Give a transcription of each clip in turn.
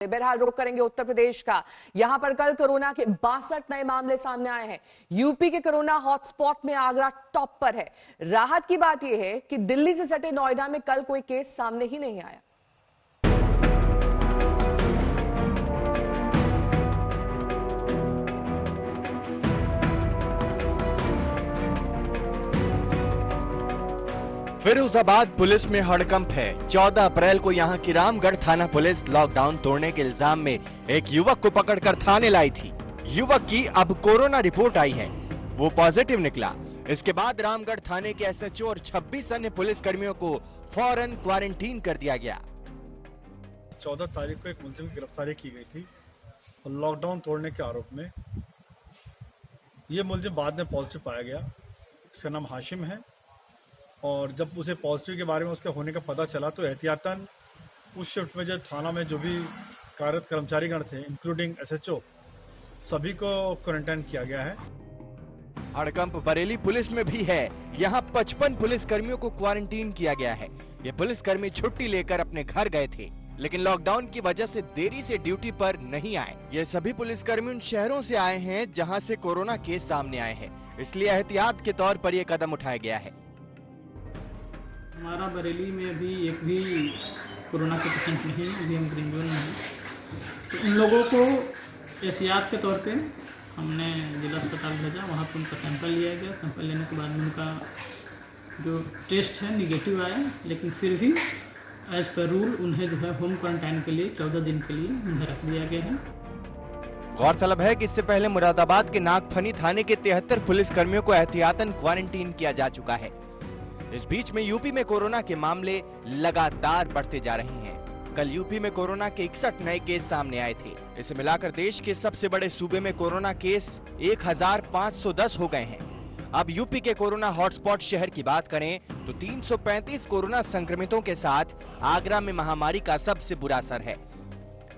बहरहाल रुख करेंगे उत्तर प्रदेश का। यहां पर कल कोरोना के 62 नए मामले सामने आए हैं। यूपी के कोरोना हॉटस्पॉट में आगरा टॉप पर है। राहत की बात यह है कि दिल्ली से सटे नोएडा में कल कोई केस सामने ही नहीं आया। फिरोजाबाद पुलिस में हड़कंप है। 14 अप्रैल को यहां की रामगढ़ थाना पुलिस लॉकडाउन तोड़ने के इल्जाम में एक युवक को पकड़कर थाने लाई थी। युवक की अब कोरोना रिपोर्ट आई है, वो पॉजिटिव निकला। इसके बाद रामगढ़ थाने के एसएचओ और 26 अन्य पुलिस कर्मियों को फौरन क्वारंटीन कर दिया गया। 14 तारीख को एक मुलजिम की गिरफ्तारी की गई थी और लॉकडाउन तोड़ने के आरोप में। ये मुलजिम बाद में पॉजिटिव पाया गया। इसका नाम हाशिम है और जब उसे पॉजिटिव के बारे में उसके होने का पता चला तो एहतियातन उस शिफ्ट में जो थाना में जो भी कार्यरत कर्मचारीगण थे इंक्लूडिंग एसएचओ सभी को क्वारंटाइन किया गया है। हड़कंप बरेली पुलिस में भी है। यहाँ 55 पुलिस कर्मियों को क्वारंटीन किया गया है। ये पुलिसकर्मी छुट्टी लेकर अपने घर गए थे, लेकिन लॉकडाउन की वजह से देरी से ड्यूटी पर नहीं आए। ये सभी पुलिसकर्मी उन शहरों से आए हैं जहाँ से कोरोना केस सामने आए हैं, इसलिए एहतियात के तौर पर यह कदम उठाया गया है। हमारा बरेली में अभी एक भी कोरोना के पेशेंट नहीं, अभी हम ग्रीन जोन में हैं। तो उन लोगों को एहतियात के तौर पे हमने जिला अस्पताल भेजा, वहाँ पर उनका सैंपल लिया गया। सैंपल लेने के बाद में उनका जो टेस्ट है निगेटिव आया, लेकिन फिर भी एज पर रूल उन्हें जो है होम क्वारंटाइन के लिए 14 दिन के लिए उन्हें रख दिया गया है। गौरतलब है कि इससे पहले मुरादाबाद के नागफनी थाने के 73 पुलिस कर्मियों को एहतियातन क्वारंटीन किया जा चुका है। इस बीच में यूपी में कोरोना के मामले लगातार बढ़ते जा रहे हैं। कल यूपी में कोरोना के 61 नए केस सामने आए थे। इसे मिलाकर देश के सबसे बड़े सूबे में कोरोना केस 1510 हो गए हैं। अब यूपी के कोरोना हॉटस्पॉट शहर की बात करें तो 335 कोरोना संक्रमितों के साथ आगरा में महामारी का सबसे बुरा असर है।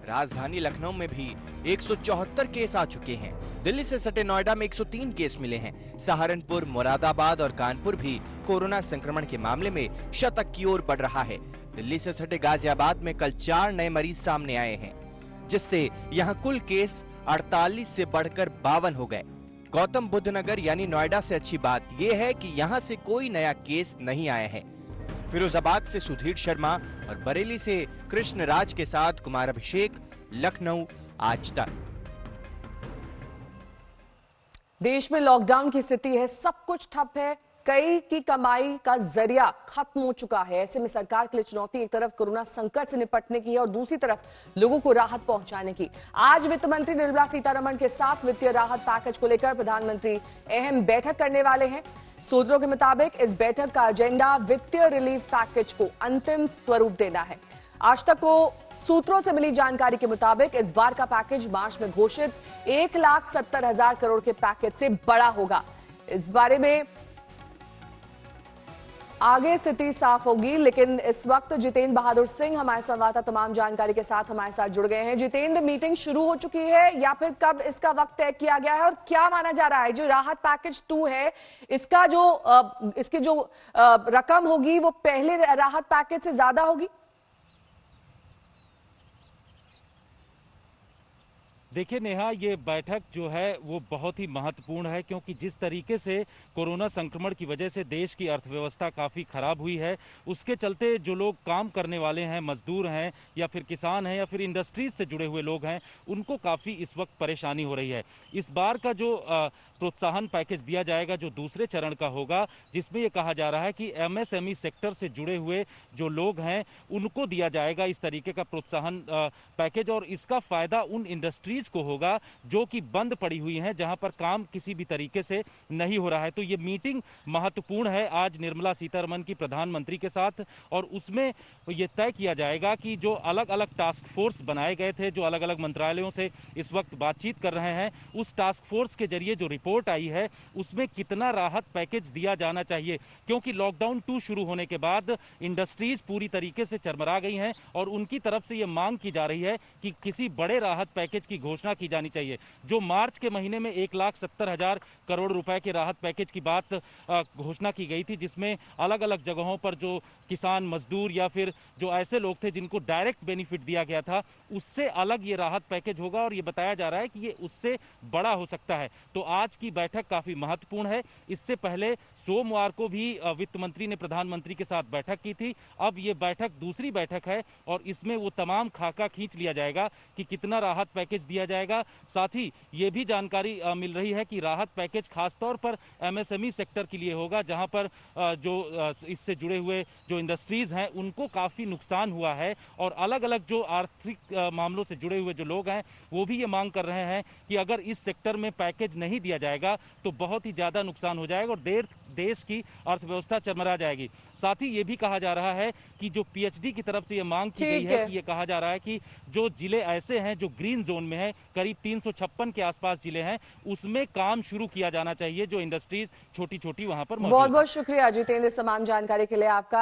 राजधानी लखनऊ में भी 174 केस आ चुके हैं। दिल्ली से सटे नोएडा में 103 केस मिले हैं। सहारनपुर, मुरादाबाद और कानपुर भी कोरोना संक्रमण के मामले में शतक की ओर बढ़ रहा है। दिल्ली से सटे गाजियाबाद में कल 4 नए मरीज सामने आए हैं, जिससे यहाँ कुल केस 48 से बढ़कर 52 हो गए। गौतम बुद्ध नगर यानी नोएडा से अच्छी बात यह है कि यहाँ से कोई नया केस नहीं आया है। फिरोजाबाद से सुधीर शर्मा और बरेली से कृष्ण राज के साथ कुमार अभिषेक, लखनऊ, आज तक। देश में लॉकडाउन की स्थिति है, सब कुछ ठप है, कई की कमाई का जरिया खत्म हो चुका है। ऐसे में सरकार के लिए चुनौती एक तरफ कोरोना संकट से निपटने की है और दूसरी तरफ लोगों को राहत पहुंचाने की। आज वित्त मंत्री निर्मला सीतारमण के साथ वित्तीय राहत पैकेज को लेकर प्रधानमंत्री अहम बैठक करने वाले हैं। सूत्रों के मुताबिक इस बैठक का एजेंडा वित्तीय रिलीफ पैकेज को अंतिम स्वरूप देना है। आज तक को सूत्रों से मिली जानकारी के मुताबिक इस बार का पैकेज मार्च में घोषित 1,70,000 करोड़ के पैकेज से बड़ा होगा। इस बारे में आगे स्थिति साफ होगी, लेकिन इस वक्त जितेंद्र बहादुर सिंह हमारे संवाददाता तमाम जानकारी के साथ हमारे साथ जुड़ गए हैं। जितेंद्र, मीटिंग शुरू हो चुकी है या फिर कब इसका वक्त तय किया गया है और क्या माना जा रहा है जो राहत पैकेज 2 है इसका इसकी जो रकम होगी वो पहले राहत पैकेज से ज्यादा होगी? देखिए नेहा, ये बैठक जो है वो बहुत ही महत्वपूर्ण है, क्योंकि जिस तरीके से कोरोना संक्रमण की वजह से देश की अर्थव्यवस्था काफी खराब हुई है, उसके चलते जो लोग काम करने वाले हैं, मजदूर हैं या फिर किसान हैं या फिर इंडस्ट्रीज से जुड़े हुए लोग हैं, उनको काफी इस वक्त परेशानी हो रही है। इस बार का जो प्रोत्साहन पैकेज दिया जाएगा जो दूसरे चरण का होगा, जिसमें ये कहा जा रहा है कि एमएसएमई सेक्टर से जुड़े हुए जो लोग हैं उनको दिया जाएगा इस तरीके का प्रोत्साहन पैकेज, और इसका फायदा उन इंडस्ट्रीज को होगा जो कि बंद पड़ी हुई हैं, जहां पर काम किसी भी तरीके से नहीं हो रहा है। तो ये मीटिंग महत्वपूर्ण है आज निर्मला सीतारमण की प्रधानमंत्री के साथ, और उसमें ये तय किया जाएगा कि जो अलग अलग टास्क फोर्स बनाए गए थे, जो अलग अलग मंत्रालयों से इस वक्त बातचीत कर रहे हैं, उस टास्क फोर्स के जरिए जो रिपोर्ट आई है उसमें कितना राहत पैकेज दिया जाना चाहिए, क्योंकि लॉकडाउन 2 शुरू होने के बाद इंडस्ट्रीज पूरी तरीके से चरमरा गई हैं और उनकी तरफ से ये मांग की जा रही है कि किसी बड़े राहत पैकेज की घोषणा की जानी चाहिए। जो मार्च के महीने में 1,70,000 करोड़ रुपए के राहत पैकेज की बात घोषणा की गई थी, जिसमें अलग अलग जगहों पर जो किसान, मजदूर या फिर जो ऐसे लोग थे जिनको डायरेक्ट बेनिफिट दिया गया था, उससे अलग ये राहत पैकेज होगा और ये बताया जा रहा है कि ये उससे बड़ा हो सकता है। तो आज की बैठक काफी महत्वपूर्ण है। इससे पहले सोमवार को भी वित्त मंत्री ने प्रधानमंत्री के साथ बैठक की थी। अब ये बैठक दूसरी बैठक है और इसमें वो तमाम खाका खींच लिया जाएगा कि कितना राहत पैकेज दिया जाएगा। साथ ही ये भी जानकारी मिल रही है कि राहत पैकेज खासतौर पर एमएसएमई सेक्टर के लिए होगा, जहां पर जो इससे जुड़े हुए जो इंडस्ट्रीज हैं उनको काफी नुकसान हुआ है और अलग अलग जो आर्थिक मामलों से जुड़े हुए जो लोग हैं वो भी ये मांग कर रहे हैं कि अगर इस सेक्टर में पैकेज नहीं दिया जाएगा तो बहुत ही ज्यादा नुकसान हो जाएगा और देश की अर्थव्यवस्था चरमरा जाएगी। साथ ही ये भी कहा जा रहा है कि जो पीएचडी की तरफ से ये मांग की गई है कि ये कहा जा रहा है कि जो जिले ऐसे हैं जो ग्रीन जोन में है, करीब 356 के आसपास जिले हैं, उसमें काम शुरू किया जाना चाहिए जो इंडस्ट्रीज छोटी छोटी वहां पर मौजूद है। बहुत बहुत शुक्रिया जितेंद्र, तमाम जानकारी के लिए आपका।